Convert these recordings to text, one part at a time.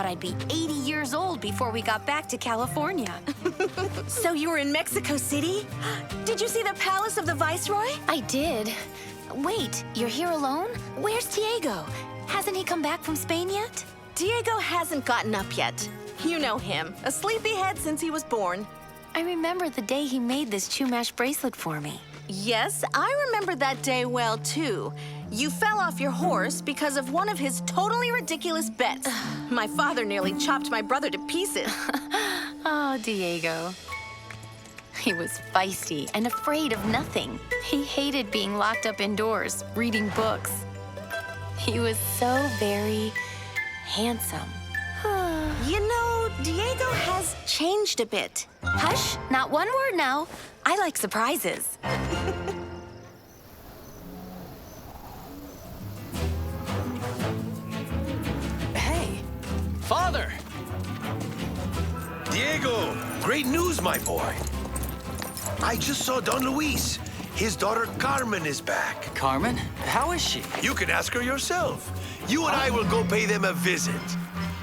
I'd be 80 years old before we got back to California. So you were in Mexico City? Did you see the palace of the Viceroy? I did. Wait, you're here alone? Where's Diego? Hasn't he come back from Spain yet? Diego hasn't gotten up yet. You know him, a sleepyhead since he was born. I remember the day he made this Chumash bracelet for me. Yes, I remember that day well, too. You fell off your horse because of one of his totally ridiculous bets. My father nearly chopped my brother to pieces. Oh, Diego. He was feisty and afraid of nothing. He hated being locked up indoors, reading books. He was so very handsome. You know, Diego has changed a bit. Hush, not one word now. I like surprises. Hey, Father! Diego, great news, my boy. I just saw Don Luis. His daughter Carmen is back. Carmen? How is she? You can ask her yourself. You and I will go pay them a visit.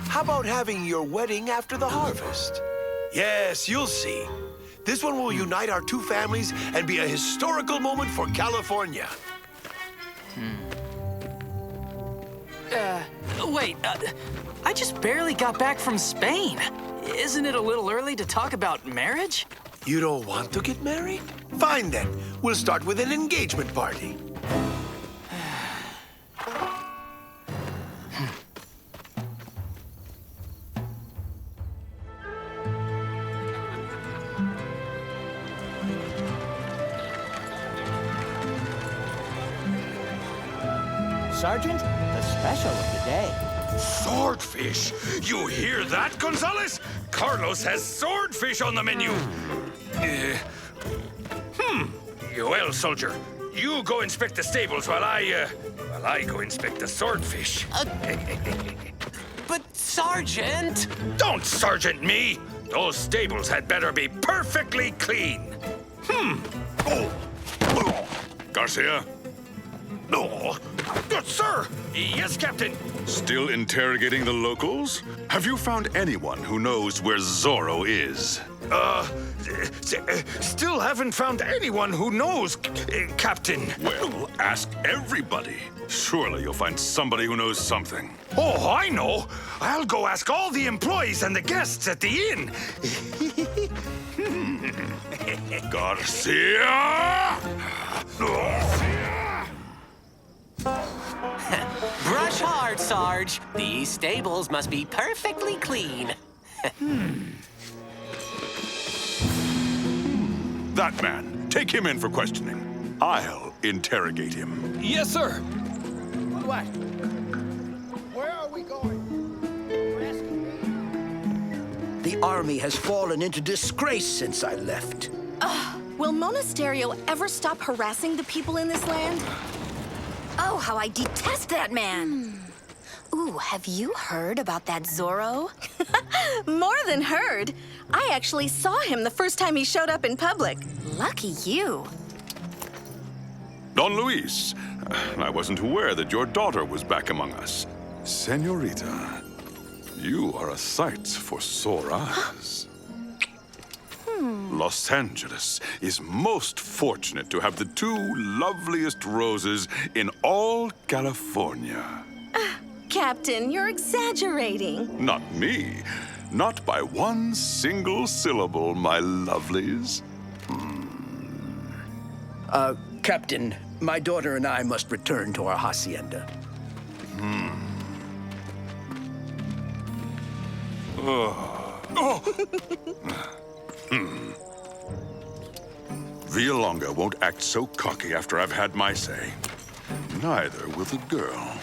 How about having your wedding after the harvest? Yes, you'll see. This one will unite our two families and be a historical moment for California. Wait, I just barely got back from Spain. Isn't it a little early to talk about marriage? You don't want to get married? Fine then. We'll start with an engagement party. Sergeant, the special of the day. Swordfish! You hear that, Gonzalez? Carlos has swordfish on the menu. Well, soldier, you go inspect the stables while I go inspect the swordfish. But, Sergeant! Don't sergeant me! Those stables had better be perfectly clean. Garcia? No. Good sir! Yes, Captain. Still interrogating the locals? Have you found anyone who knows where Zorro is? Still haven't found anyone who knows, Captain. Well, ask everybody. Surely you'll find somebody who knows something. Oh, I know. I'll go ask all the employees and the guests at the inn. Garcia! Brush hard, Sarge. These stables must be perfectly clean. That man, take him in for questioning. I'll interrogate him. Yes, sir. What? Where are we going? You're asking me? The army has fallen into disgrace since I left. Will Monasterio ever stop harassing the people in this land? Oh, how I detest that man. Ooh, have you heard about that Zorro? More than heard. I actually saw him the first time he showed up in public. Lucky you. Don Luis, I wasn't aware that your daughter was back among us. Senorita, you are a sight for sore eyes. Los Angeles is most fortunate to have the two loveliest roses in all California. Captain, you're exaggerating. Not me. Not by one single syllable, my lovelies. Captain, my daughter and I must return to our hacienda. Villalonga won't act so cocky after I've had my say. Neither will the girl.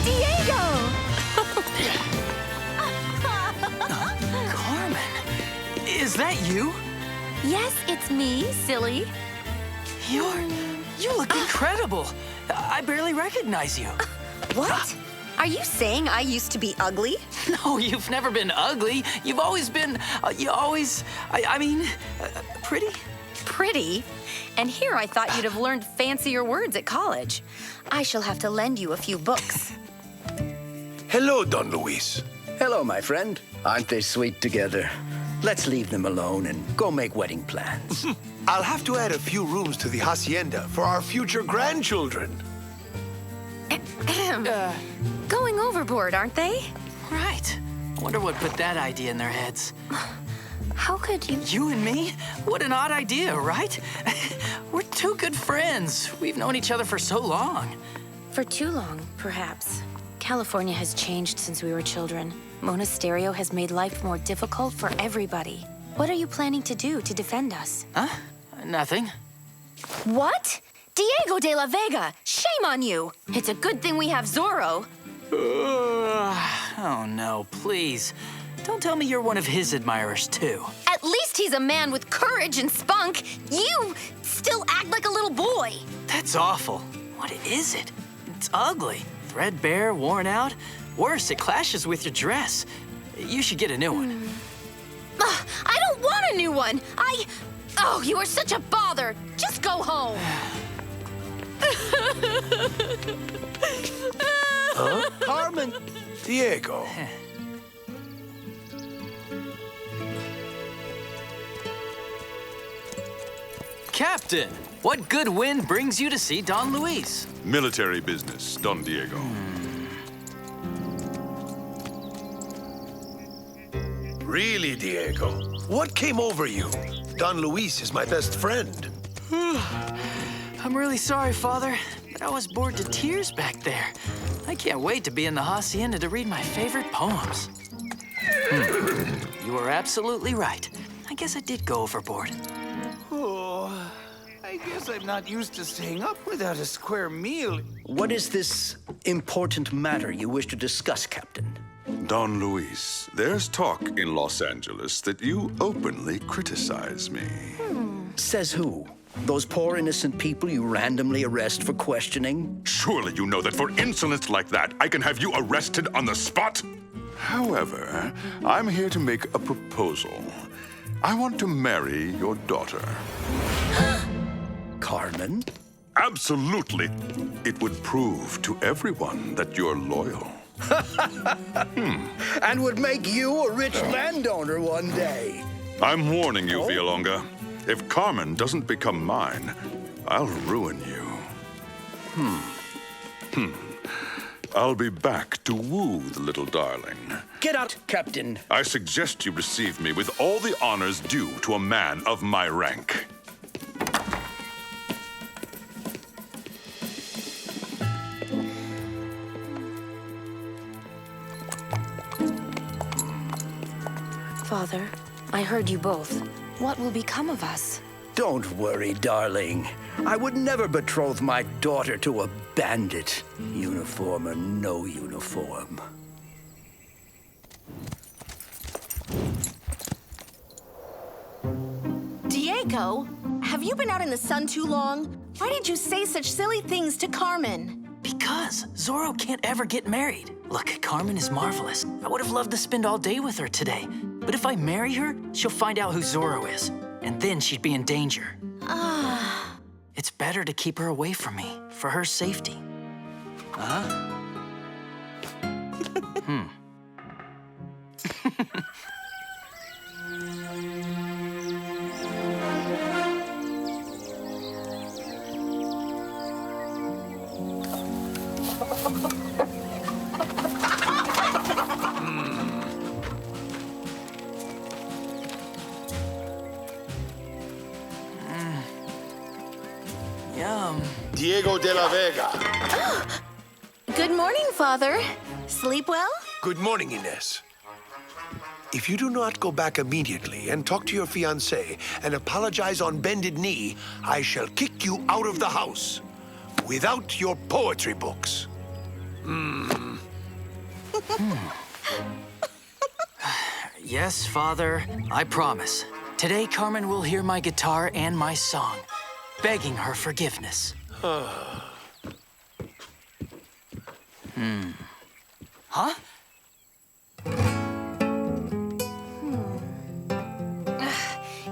Diego! Carmen, is that you? Yes, it's me, silly. You look incredible. I barely recognize you. What? Are you saying I used to be ugly? No, you've never been ugly. You've always been, pretty. Pretty? And here I thought you'd have learned fancier words at college. I shall have to lend you a few books. Hello, Don Luis. Hello, my friend. Aren't they sweet together? Let's leave them alone and go make wedding plans. I'll have to add a few rooms to the hacienda for our future grandchildren. Going overboard, aren't they? Right. I wonder what put that idea in their heads. How could you? You and me? What an odd idea, right? We're two good friends. We've known each other for so long. For too long, perhaps. California has changed since we were children. Monasterio has made life more difficult for everybody. What are you planning to do to defend us? Huh? Nothing. What? Diego de la Vega! Shame on you! It's a good thing we have Zorro. Oh no, please. Don't tell me you're one of his admirers too. At least he's a man with courage and spunk. You still act like a little boy. That's awful. What is it? It's ugly. Threadbare, worn out. Worse, it clashes with your dress. You should get a new one. I don't want a new one. Oh, you are such a bother. Just go home. Huh? Carmen! Diego. Captain, what good wind brings you to see Don Luis? Military business, Don Diego. Really, Diego? What came over you? Don Luis is my best friend. I'm really sorry, Father, but I was bored to tears back there. I can't wait to be in the hacienda to read my favorite poems. You were absolutely right. I guess I did go overboard. Oh, I guess I'm not used to staying up without a square meal. What is this important matter you wish to discuss, Captain? Don Luis, there's talk in Los Angeles that you openly criticize me. Says who? Those poor innocent people you randomly arrest for questioning? Surely you know that for insolence like that, I can have you arrested on the spot? However, I'm here to make a proposal. I want to marry your daughter. Carmen? Absolutely. It would prove to everyone that you're loyal. And would make you a rich landowner one day. I'm warning you, Violonga. If Carmen doesn't become mine, I'll ruin you. I'll be back to woo the little darling. Get out, Captain. I suggest you receive me with all the honors due to a man of my rank. Father, I heard you both. What will become of us? Don't worry, darling. I would never betroth my daughter to a bandit, uniform or no uniform. Diego, have you been out in the sun too long? Why did you say such silly things to Carmen? Because Zorro can't ever get married. Look, Carmen is marvelous. I would have loved to spend all day with her today. But if I marry her, she'll find out who Zorro is. And then she'd be in danger. It's better to keep her away from me, for her safety. Yum. Diego de la Vega. Good morning, Father. Sleep well? Good morning, Ines. If you do not go back immediately and talk to your fiancé and apologize on bended knee, I shall kick you out of the house without your poetry books. Yes, Father, I promise. Today, Carmen will hear my guitar and my song, begging her forgiveness. Huh?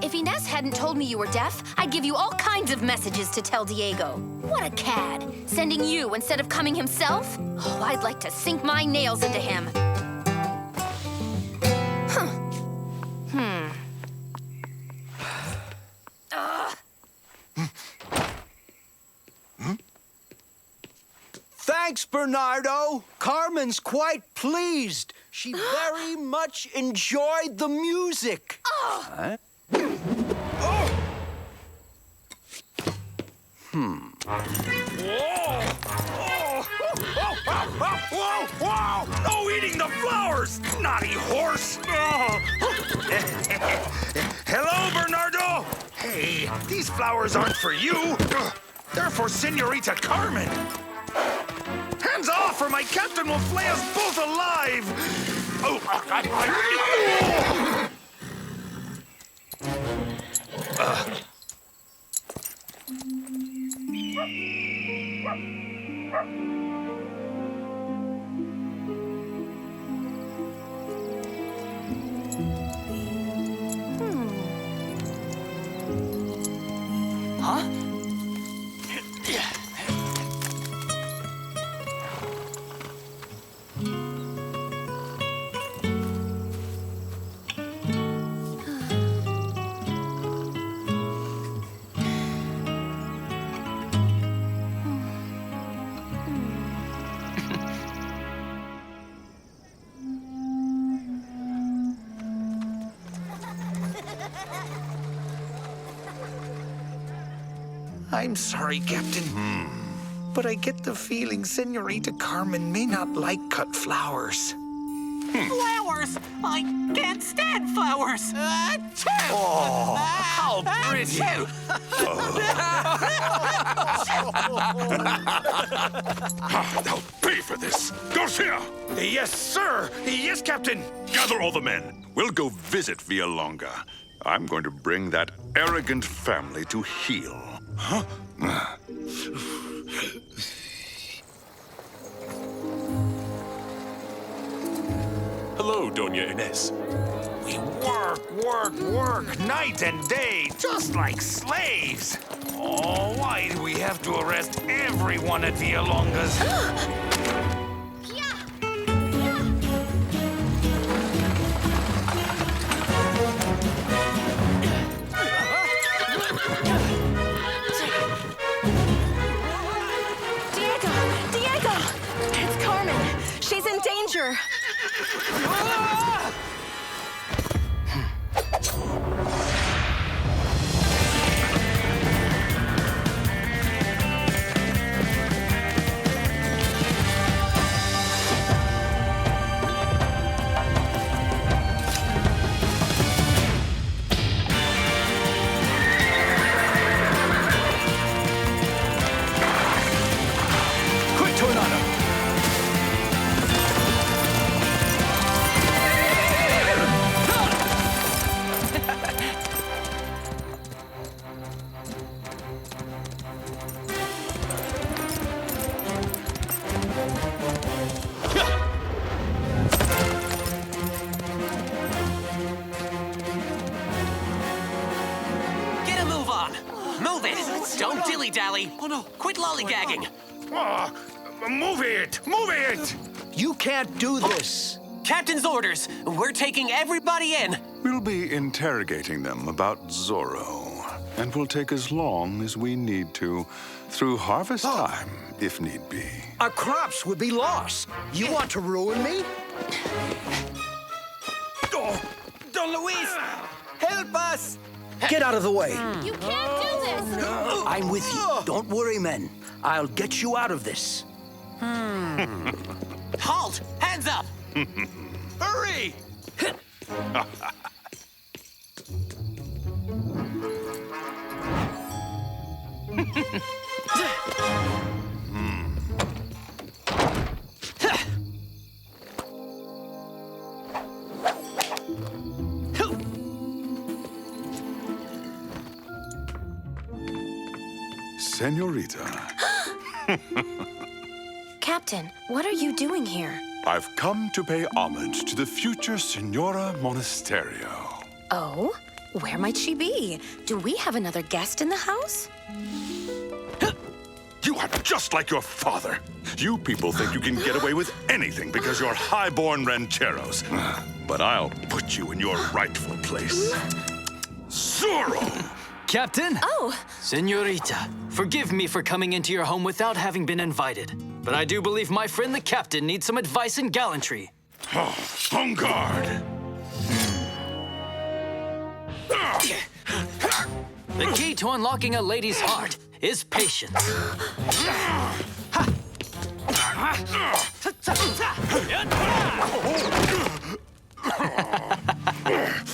If Ines hadn't told me you were deaf, I'd give you all kinds of messages to tell Diego. What a cad. Sending you instead of coming himself? Oh, I'd like to sink my nails into him. Thanks, Bernardo. Carmen's quite pleased. She very much enjoyed the music. Huh? Whoa! No eating the flowers, naughty horse! Hello, Bernardo! Hey, these flowers aren't for you. They're for Senorita Carmen. Hands off, or my captain will flay us both alive! Huh? I'm sorry, Captain. But I get the feeling Senorita Carmen may not like cut flowers. Flowers! I can't stand flowers! Oh, how pretty! I'll pay for this. Garcia! Yes, sir! Yes, Captain! Gather all the men. We'll go visit Villalonga. I'm going to bring that arrogant family to heel. Huh? Hello, Doña Ines. We work, night and day, just like slaves. Oh, why do we have to arrest everyone at Villalonga's? Diego! It's Carmen. She's in danger. Quick, Tornado! Get a move on! Move it! Don't dilly-dally! Oh no! Quit lollygagging! Move it! You can't do this. Captain's orders! We're taking everybody in! We'll be interrogating them about Zorro, and we'll take as long as we need to, through harvest time, if need be. Our crops would be lost. You want to ruin me? Don Luis! Help us! Get out of the way. You can't do this! I'm with you. Don't worry, men. I'll get you out of this. Halt! Hands up! Hurry! Senorita. Captain, what are you doing here? I've come to pay homage to the future Senora Monasterio. Oh? Where might she be? Do we have another guest in the house? You are just like your father. You people think you can get away with anything because you're high-born rancheros. But I'll put you in your rightful place. Zorro! Captain? Oh! Senorita, forgive me for coming into your home without having been invited. But I do believe my friend the captain needs some advice and gallantry. Oh, on guard! The key to unlocking a lady's heart is patience.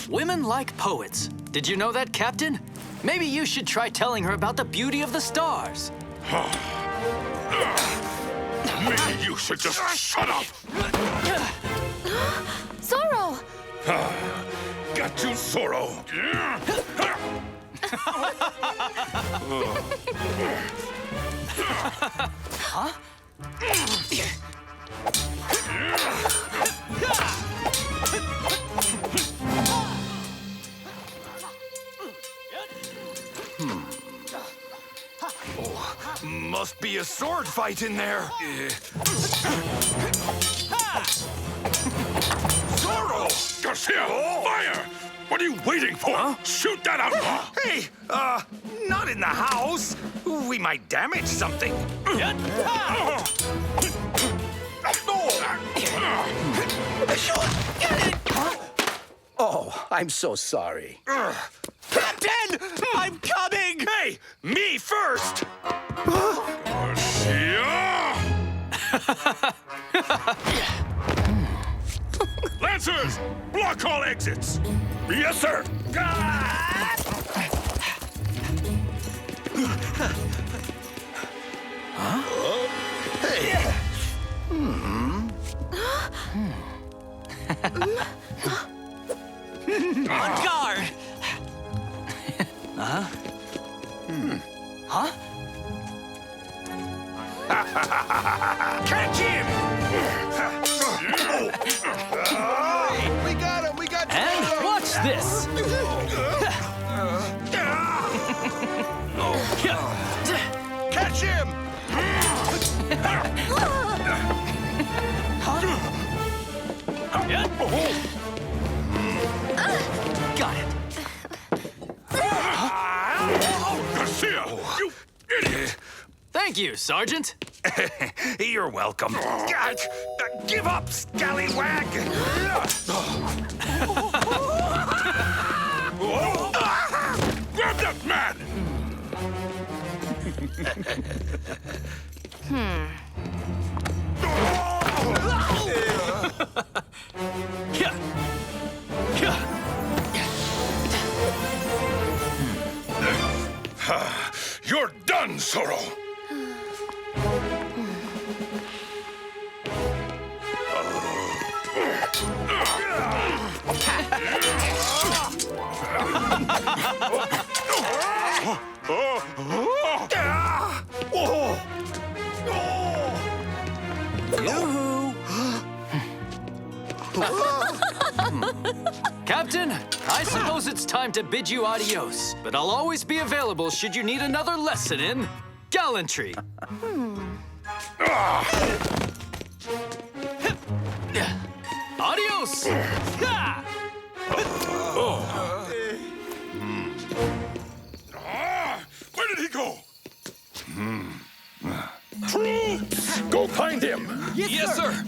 Women like poets. Did you know that, Captain? Maybe you should try telling her about the beauty of the stars. Maybe you should just shut up! Zorro! Got you, Zorro! Huh? Must be a sword fight in there. Zorro! Garcia, fire! What are you waiting for? Huh? Shoot that outlaw! Hey, not in the house. We might damage something. Oh, I'm so sorry. Captain! I'm coming! Hey, me first! Garcia! Lancers! Block all exits! Yes, sir! On guard! Huh? Catch him! We got him! We got And watch this! Catch him! Got it. Garcia! You idiot! Thank you, Sergeant. You're welcome. Give up, scallywag! Grab that man! You're done, Zorro! Captain, I suppose it's time to bid you adios, but I'll always be available should you need another lesson in gallantry. Adios! Where did he go? Troops! Go find him! Yes, sir!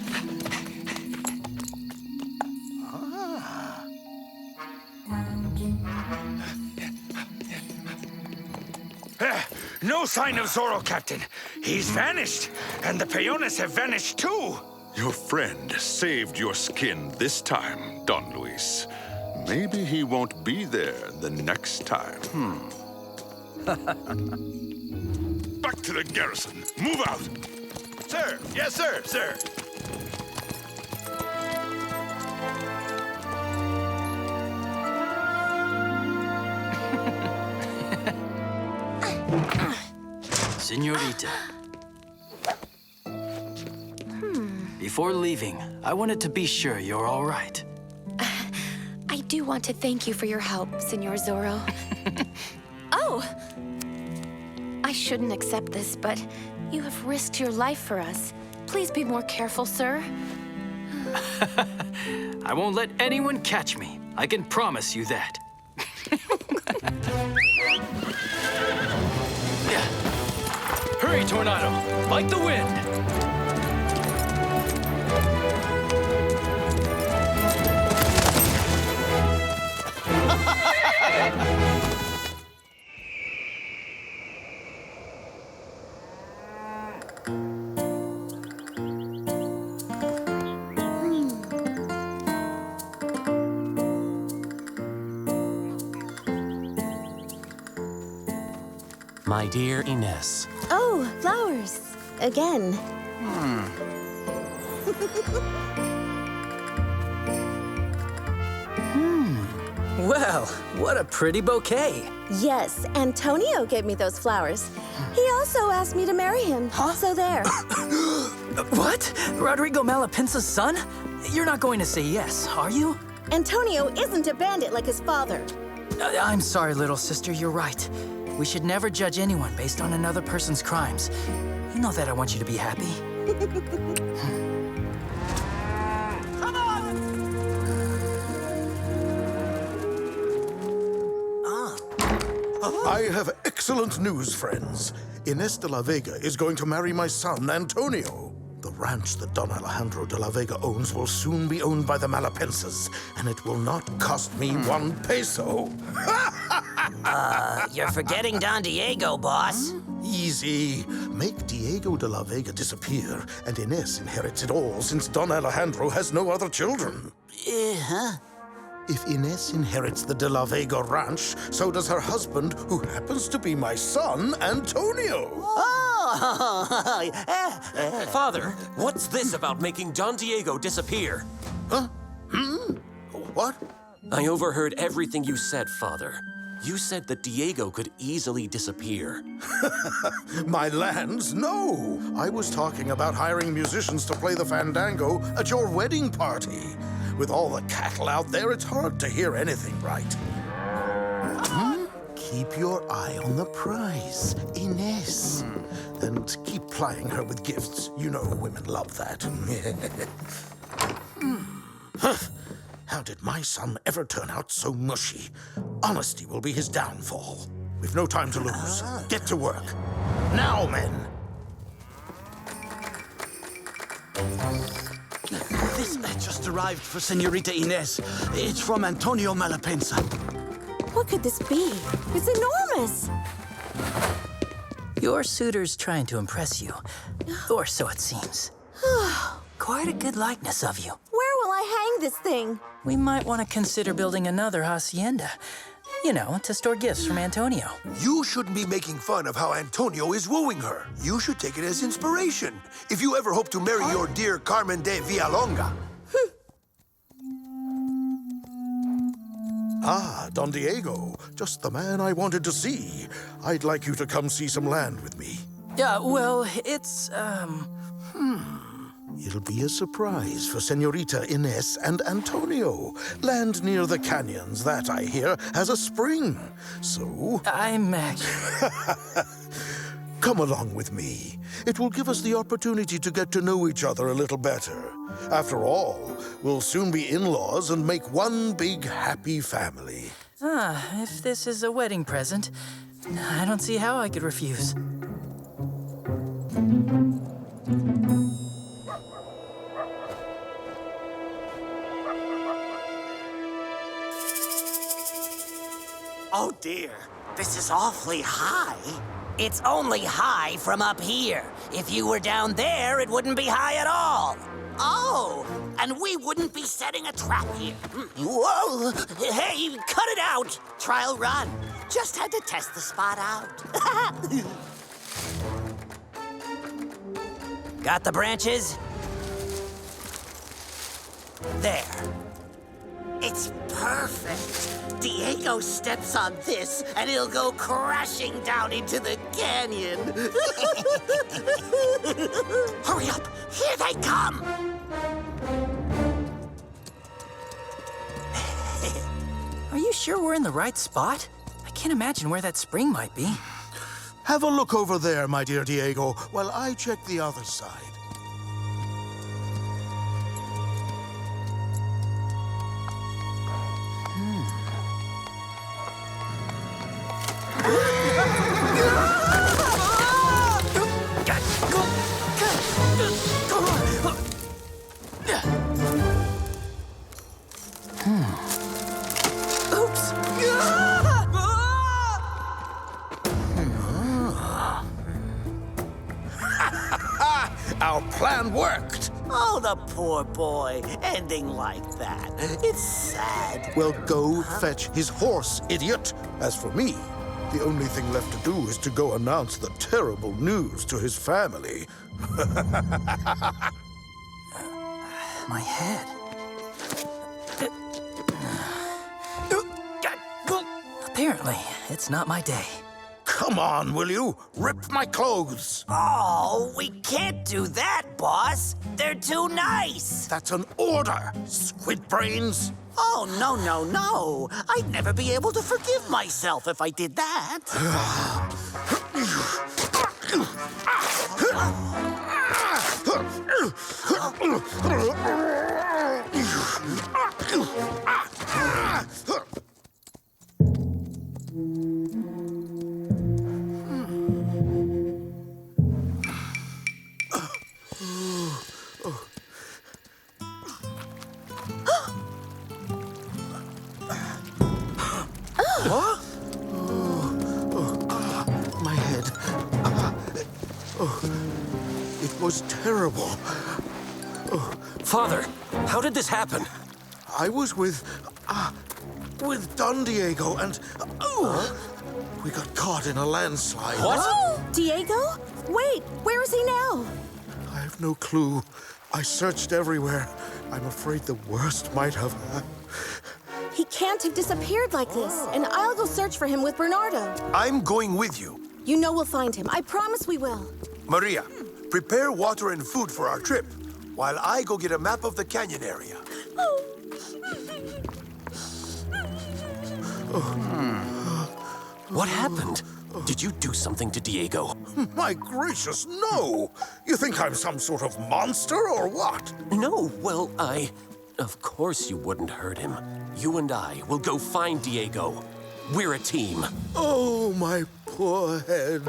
No sign of Zorro, Captain. He's vanished, and the peones have vanished too. Your friend saved your skin this time, Don Luis. Maybe he won't be there the next time. Back to the garrison. Move out. Sir! Yes, sir, sir! Senorita. Before leaving, I wanted to be sure you're all right. I do want to thank you for your help, Senor Zorro. Oh! I shouldn't accept this, but you have risked your life for us. Please be more careful, sir. I won't let anyone catch me. I can promise you that. Hurry, Tornado! Like the wind! My dear Ines. Oh, flowers. Again. Well, what a pretty bouquet. Yes, Antonio gave me those flowers. He also asked me to marry him. So there. What? Rodrigo Malapinsa's son? You're not going to say yes, are you? Antonio isn't a bandit like his father. I'm sorry, little sister, you're right. We should never judge anyone based on another person's crimes. You know that I want you to be happy. I have excellent news, friends. Ines de la Vega is going to marry my son, Antonio. The ranch that Don Alejandro de la Vega owns will soon be owned by the Malapensas, and it will not cost me 1 peso. You're forgetting Don Diego, boss. Easy. Make Diego de la Vega disappear, and Ines inherits it all since Don Alejandro has no other children. If Ines inherits the De La Vega ranch, so does her husband, who happens to be my son, Antonio. Father, what's this about making Don Diego disappear? Huh? What? I overheard everything you said, Father. You said that Diego could easily disappear. My lands? No. I was talking about hiring musicians to play the fandango at your wedding party. With all the cattle out there, it's hard to hear anything right. Keep your eye on the prize, Ines. And keep plying her with gifts. You know women love that. How did my son ever turn out so mushy? Honesty will be his downfall. We've no time to lose. Get to work. Now, men. This just arrived for Senorita Ines. It's from Antonio Malapensa. What could this be? It's enormous. Your suitor's trying to impress you, or so it seems. Quite a good likeness of you. Where will I hang this thing? We might want to consider building another hacienda. You know, to store gifts from Antonio. You shouldn't be making fun of how Antonio is wooing her. You should take it as inspiration if you ever hope to marry your dear Carmen de Villalonga. Ah, Don Diego. Just the man I wanted to see. I'd like you to come see some land with me. Yeah, well, it's, It'll be a surprise for Senorita Ines and Antonio. Land near the canyons, that, I hear, has a spring. So... I'm actually... Come along with me. It will give us the opportunity to get to know each other a little better. After all, we'll soon be in-laws and make one big happy family. If this is a wedding present, I don't see how I could refuse. Oh dear, this is awfully high. It's only high from up here. If you were down there, it wouldn't be high at all. Oh, and we wouldn't be setting a trap here. Whoa! Hey, cut it out! Trial run. Just had to test the spot out. Got the branches? There. It's perfect. Diego steps on this, and it'll go crashing down into the canyon. Hurry up! Here they come! sure we're in the right spot? I can't imagine where that spring might be. Have a look over there, my dear Diego, while I check the other side. Oops! Our plan worked. Oh, the poor boy, ending like that. It's sad. Well, go fetch his horse, idiot. As for me, the only thing left to do is to go announce the terrible news to his family. My head. Apparently, it's not my day. Come on, will you? Rip my clothes. Oh, we can't do that, boss. They're too nice. That's an order, squid brains. Oh, no, no, no. I'd never be able to forgive myself if I did that. My head. It was terrible. Father, how did this happen? I was with Don Diego, and we got caught in a landslide. What? Diego? Wait, where is he now? I have no clue. I searched everywhere. I'm afraid the worst might have happened. He can't have disappeared like this, and I'll go search for him with Bernardo. I'm going with you. You know we'll find him. I promise we will. Maria, prepare water and food for our trip, while I go get a map of the canyon area. What happened? Did you do something to Diego? My gracious, no! You think I'm some sort of monster or what? No, well, Of course you wouldn't hurt him. You and I will go find Diego. We're a team. Oh, my poor head.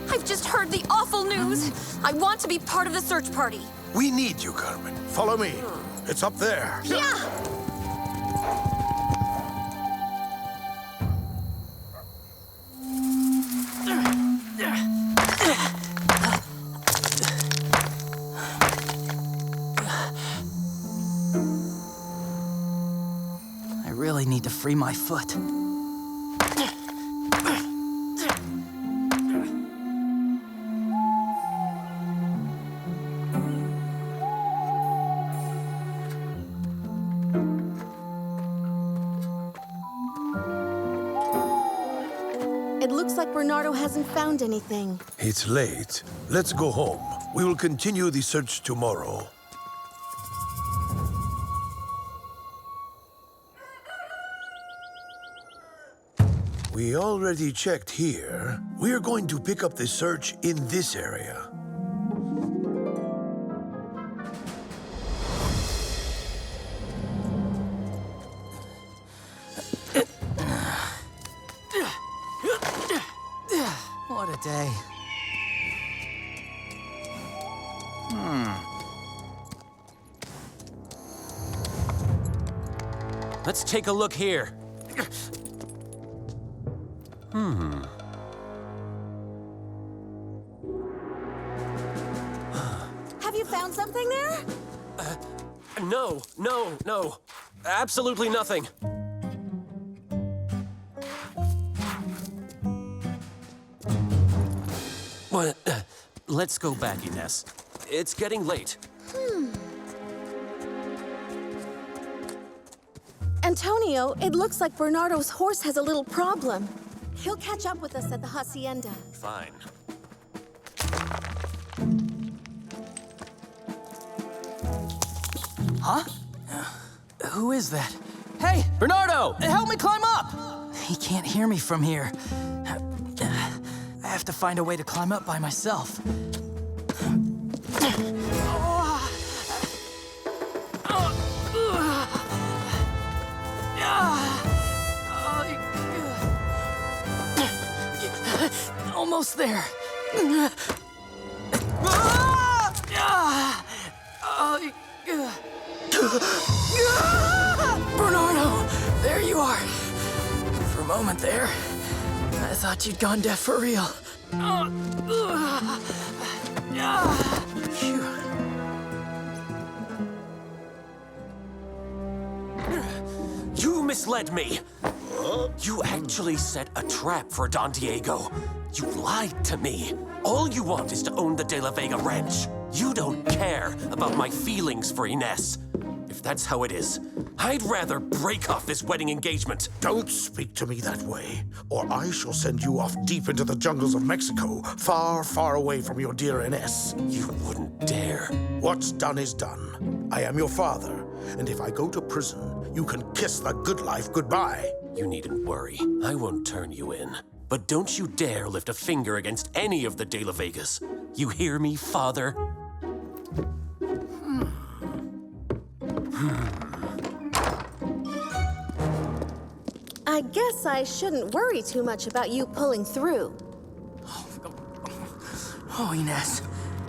I've just heard the awful news. I want to be part of the search party. We need you, Carmen. Follow me. It's up there. Yeah! I really need to free my foot. It looks like Bernardo hasn't found anything. It's late. Let's go home. We will continue the search tomorrow. We already checked here. We're going to pick up the search in this area. What a day. Let's take a look here. Have you found something there? No. Absolutely nothing. Well, let's go back, Ines. It's getting late. Antonio, it looks like Bernardo's horse has a little problem. He'll catch up with us at the hacienda. Fine. Huh? Who is that? Hey, Bernardo! Help me climb up! He can't hear me from here. I have to find a way to climb up by myself. Almost there. Bernardo, there you are. For a moment there, I thought you'd gone deaf for real. Phew. You misled me. You actually set a trap for Don Diego. You lied to me. All you want is to own the De La Vega ranch. You don't care about my feelings for Ines. If that's how it is, I'd rather break off this wedding engagement. Don't speak to me that way, or I shall send you off deep into the jungles of Mexico, far, far away from your dear Ines. You wouldn't dare. What's done is done. I am your father, and if I go to prison, you can kiss the good life goodbye. You needn't worry. I won't turn you in. But don't you dare lift a finger against any of the De La Vegas. You hear me, father? I guess I shouldn't worry too much about you pulling through. Oh, Ines.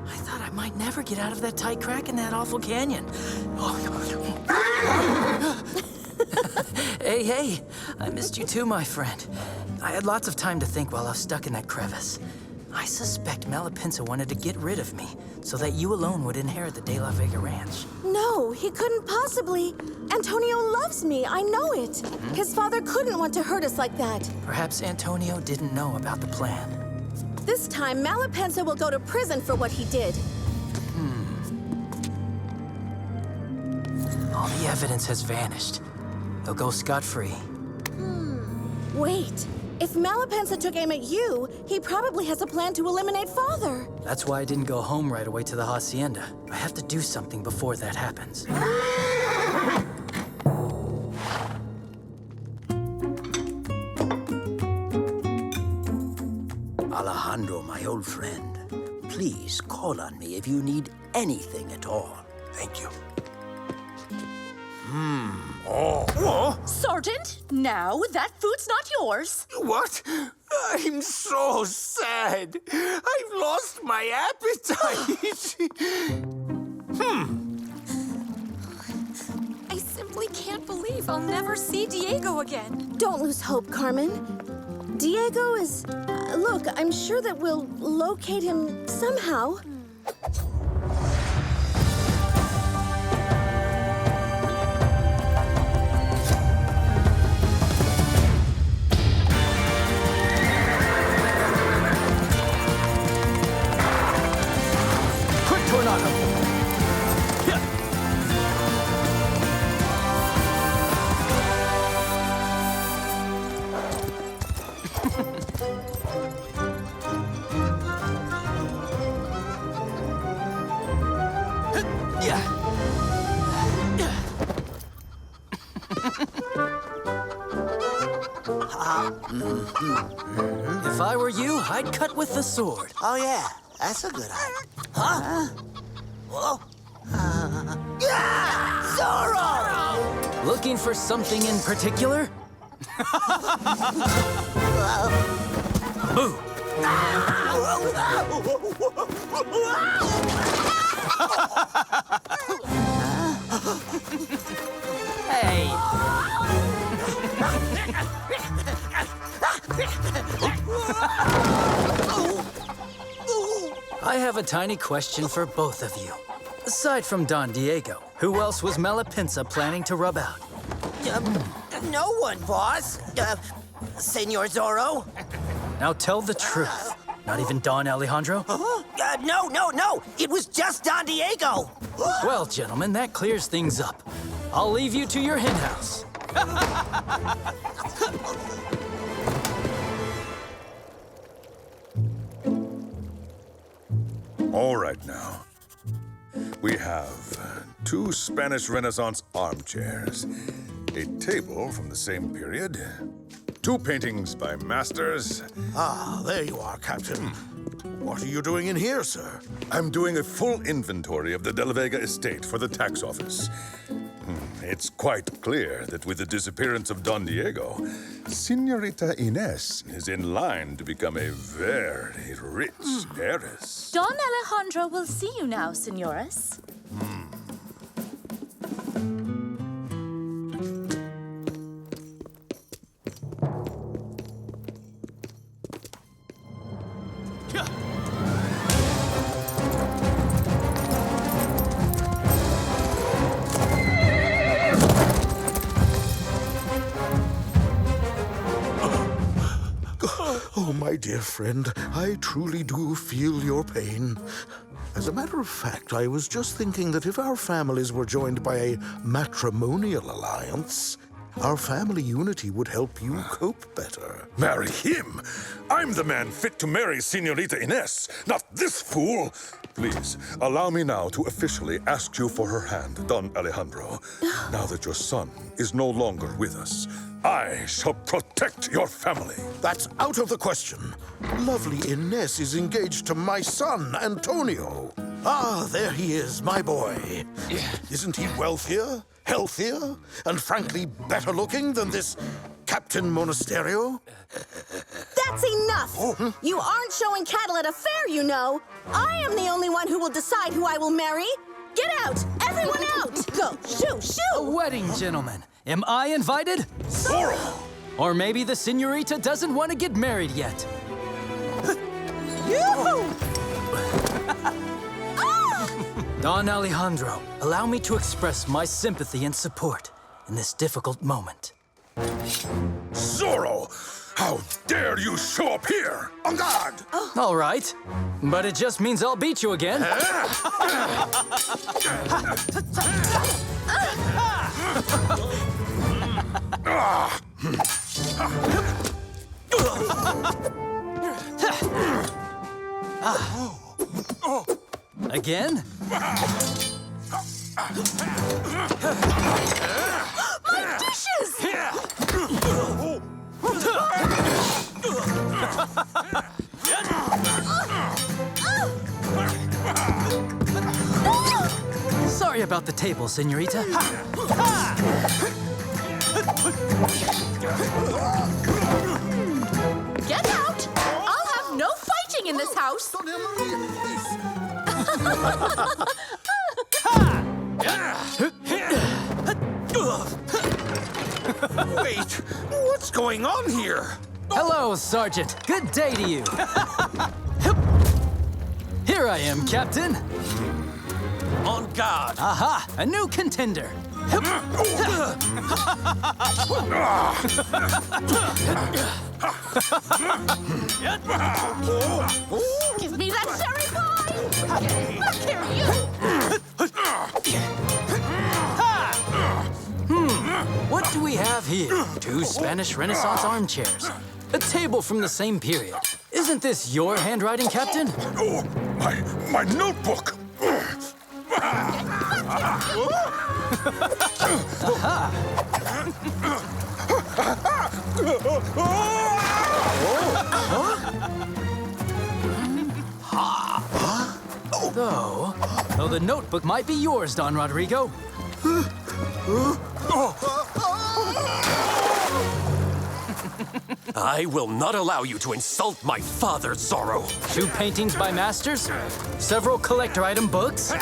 I thought I might never get out of that tight crack in that awful canyon. Hey, I missed you too, my friend. I had lots of time to think while I was stuck in that crevice. I suspect Malapinsa wanted to get rid of me so that you alone would inherit the De La Vega ranch. No, he couldn't possibly. Antonio loves me, I know it. His father couldn't want to hurt us like that. Perhaps Antonio didn't know about the plan. This time, Malapinsa will go to prison for what he did. All the evidence has vanished. He'll go scot-free. Wait. If Malapinsa took aim at you, he probably has a plan to eliminate Father. That's why I didn't go home right away to the hacienda. I have to do something before that happens. Alejandro, my old friend, please call on me if you need anything at all. Thank you. Sergeant, now that food's not yours. What? I'm so sad. I've lost my appetite. I simply can't believe I'll never see Diego again. Don't lose hope, Carmen. Diego is... look, I'm sure that we'll locate him somehow. If I were you, I'd cut with the sword. Oh, yeah. That's a good idea. Huh? Whoa. Zorro! Looking for something in particular? Boo! Hey! I have a tiny question for both of you. Aside from Don Diego, who else was Malapinsa planning to rub out? No one, boss. Senor Zorro? Now tell the truth. Not even Don Alejandro? No. It was just Don Diego. Well, gentlemen, that clears things up. I'll leave you to your hen house. All right now. We have 2 Spanish Renaissance armchairs, a table from the same period, 2 paintings by masters. Ah, there you are, Captain. What are you doing in here, sir? I'm doing a full inventory of the De La Vega estate for the tax office. It's quite clear that with the disappearance of Don Diego, Señorita Ines is in line to become a very rich heiress. Don Alejandro will see you now, señoras. Oh, my dear friend, I truly do feel your pain. As a matter of fact, I was just thinking that if our families were joined by a matrimonial alliance, our family unity would help you cope better. Marry him? I'm the man fit to marry Señorita Ines, not this fool. Please, allow me now to officially ask you for her hand, Don Alejandro. Now that your son is no longer with us, I shall protect your family. That's out of the question. Lovely Ines is engaged to my son, Antonio. Ah, there he is, my boy. Isn't he wealthier, healthier, and frankly better looking than this Captain Monasterio? That's enough! You aren't showing cattle at a fair, you know. I am the only one who will decide who I will marry. Get out! Everyone out! Go! Shoo! Shoo! A wedding, gentlemen. Am I invited? Zorro! Or maybe the señorita doesn't want to get married yet. Don Alejandro, allow me to express my sympathy and support in this difficult moment. Zorro! How dare you show up here? En garde! All right, but it just means I'll beat you again. Again? My dishes! Sorry about the table, señorita. Get out! I'll have no fighting in this house! Wait, what's going on here? Hello, Sergeant. Good day to you. Here I am, Captain. On guard! Aha! A new contender. Give me that cherry pie! Back here, you! What do we have here? 2 Spanish Renaissance armchairs. A table from the same period. Isn't this your handwriting, Captain? Oh, my notebook! Though the notebook might be yours, Don Rodrigo. I will not allow you to insult my father, Zorro. 2 paintings by masters, several collector item books.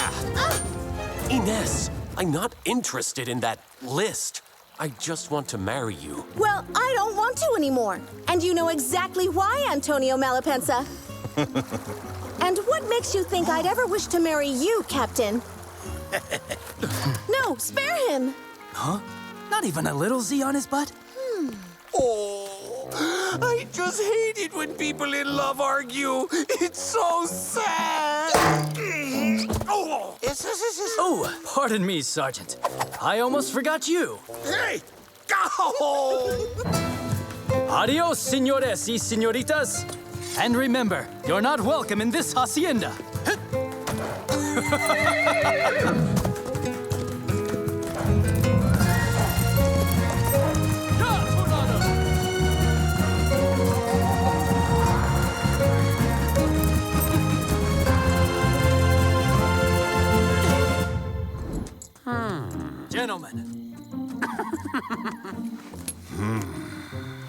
Ines, I'm not interested in that list. I just want to marry you. Well, I don't want to anymore. And you know exactly why, Antonio Malapensa. And what makes you think I'd ever wish to marry you, Captain? No, spare him. Huh? Not even a little Z on his butt? Oh, I just hate it when people in love argue. It's so sad. Oh, pardon me, Sergeant. I almost forgot you. Hey! Go! Adios, señores y señoritas. And remember, you're not welcome in this hacienda.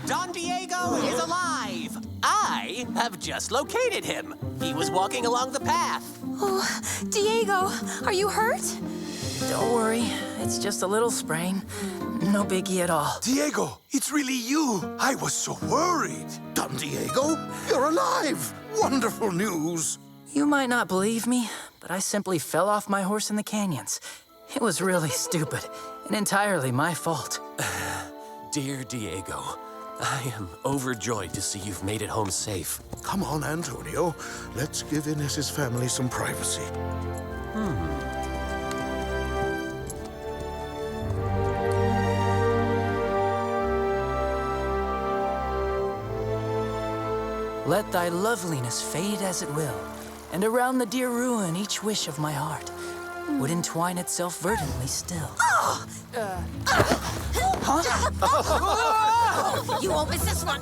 Don Diego is alive! I have just located him. He was walking along the path. Oh, Diego, are you hurt? Don't worry, it's just a little sprain. No biggie at all. Diego, it's really you. I was so worried. Don Diego, you're alive! Wonderful news! You might not believe me, but I simply fell off my horse in the canyons. It was really stupid and entirely my fault. Dear Diego, I am overjoyed to see you've made it home safe. Come on, Antonio. Let's give Ines's family some privacy. Let thy loveliness fade as it will, and around the dear ruin each wish of my heart would entwine itself verdantly still. You won't miss this one.